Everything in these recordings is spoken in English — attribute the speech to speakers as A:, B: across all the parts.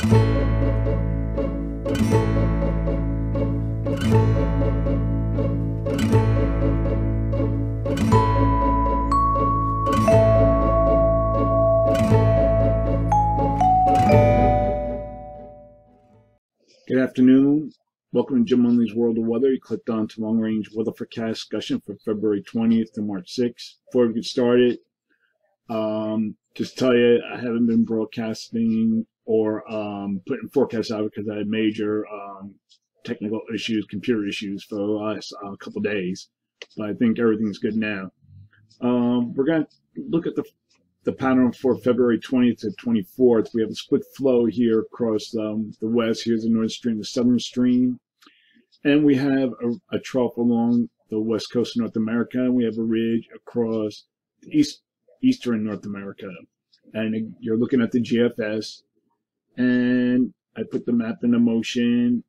A: Good afternoon. Welcome to Jim Munley's World of Weather. You clicked on to Long Range Weather Forecast discussion for February 20th to March 6th. Before we get started, just tell you I haven't been broadcasting or putting forecasts out because I had major technical issues, computer issues for the last couple of days. But I think everything's good now. We're going to look at the pattern for February 20th to 24th. We have a split flow here across the west. Here's the northern stream, the southern stream. And we have a trough along the west coast of North America. And we have a ridge across the eastern North America. And you're looking at the GFS. And I put the map into motion.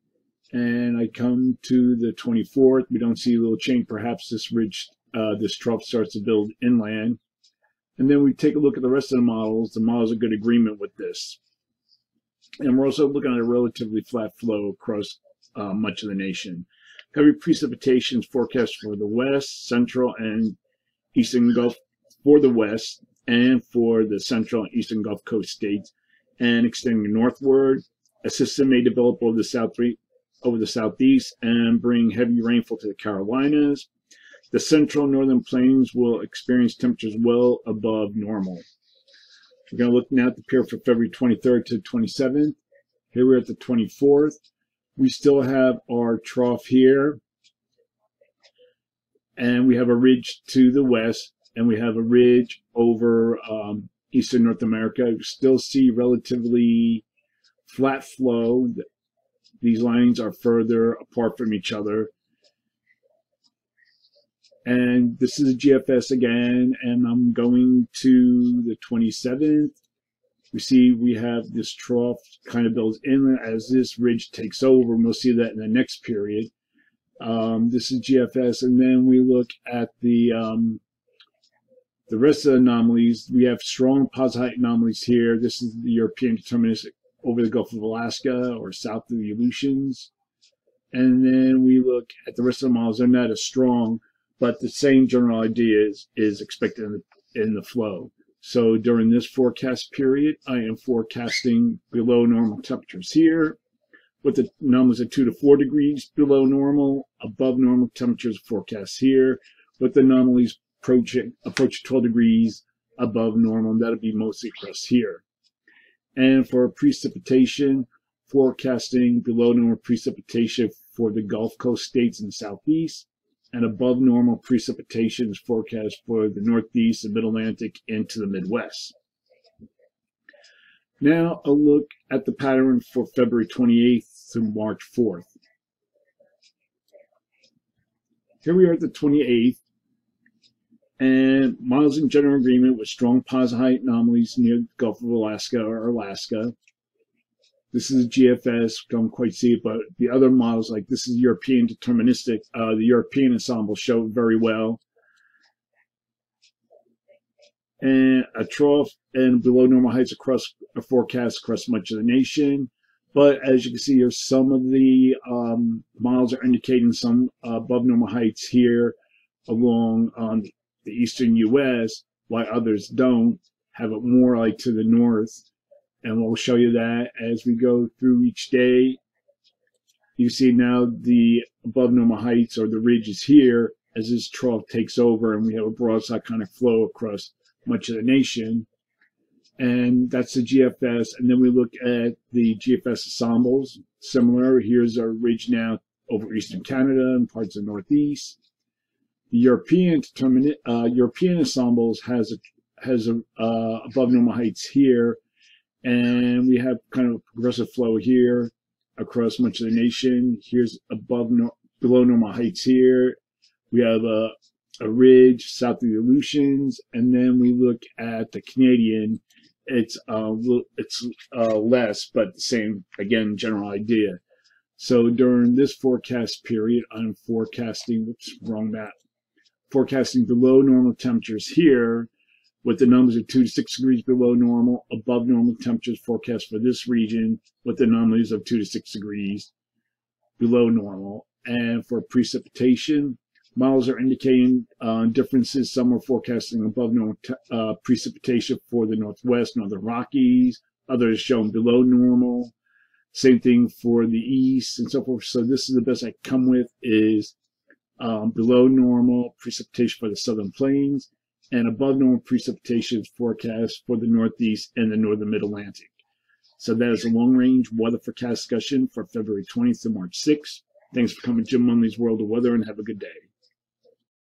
A: And I come to the 24th. We don't see a little change. Perhaps this ridge, this trough starts to build inland. And then we take a look at the rest of the models. The models are good agreement with this. And we're also looking at a relatively flat flow across much of the nation. Heavy precipitation is forecast for the west, central, and eastern Gulf for the west and for the central and eastern Gulf Coast states, and extending northward. A system may develop over the southeast and bring heavy rainfall to the Carolinas. The central northern plains will experience temperatures well above normal. We're going to look now at the period for February 23rd to 27th. Here we're at the 24th. We still have our trough here. And we have a ridge to the west. And we have a ridge over eastern North America. We still see relatively flat flow. These lines are further apart from each other. And this is a GFS again, and I'm going to the 27th. We see we have this trough kind of builds inland as this ridge takes over, and we'll see that in the next period. This is GFS, and then we look at the rest of the anomalies. We have strong posite anomalies here. This is the European deterministic over the Gulf of Alaska or south of the Aleutians. And then we look at the rest of the models. They're not as strong, but the same general idea is expected in the flow. So during this forecast period, I am forecasting below normal temperatures here, with the numbers at 2 to 4 degrees below normal, above normal temperatures forecast here, with the anomalies approaching 12 degrees above normal, and that'll be mostly across here. And for precipitation, forecasting below normal precipitation for the Gulf Coast states in the southeast, and above normal precipitation is forecast for the Northeast, the Mid-Atlantic, into the Midwest. Now a look at the pattern for February 28th to March 4th. Here we are at the 28th, and models in general agreement with strong posite anomalies near the Gulf of Alaska or Alaska. This is a GFS, don't quite see it, but the other models, like this is European deterministic. The European ensemble show very well. And a trough and below normal heights across a forecast across much of the nation. But as you can see here, some of the models are indicating some above normal heights here along the eastern U.S., while others don't, have it more like to the north. And we'll show you that as we go through each day. You see now the above normal heights or the ridges here as this trough takes over, and we have a broadside kind of flow across much of the nation. And that's the GFS. And then we look at the GFS ensembles. Similar, here's our ridge now over eastern Canada and parts of the Northeast. The European ensembles has above normal heights here. And we have kind of a progressive flow here across much of the nation. Here's below normal heights here. We have a ridge south of the Aleutians, and then we look at the Canadian. It's less, but the same, again, general idea. So during this forecast period, I'm forecasting, wrong map, forecasting below normal temperatures here, with the numbers of 2 to 6 degrees below normal. Above normal temperatures forecast for this region with anomalies of 2 to 6 degrees below normal. And for precipitation, models are indicating differences. Some are forecasting above normal precipitation for the Northwest, Northern Rockies. Others shown below normal. Same thing for the East and so forth. So this is the best I come with is below normal precipitation for the Southern Plains and above normal precipitation forecast for the Northeast and the Northern Mid-Atlantic. So that is a long-range weather forecast discussion for February 20th to March 6th. Thanks for coming to Jim Munley's World of Weather, and have a good day.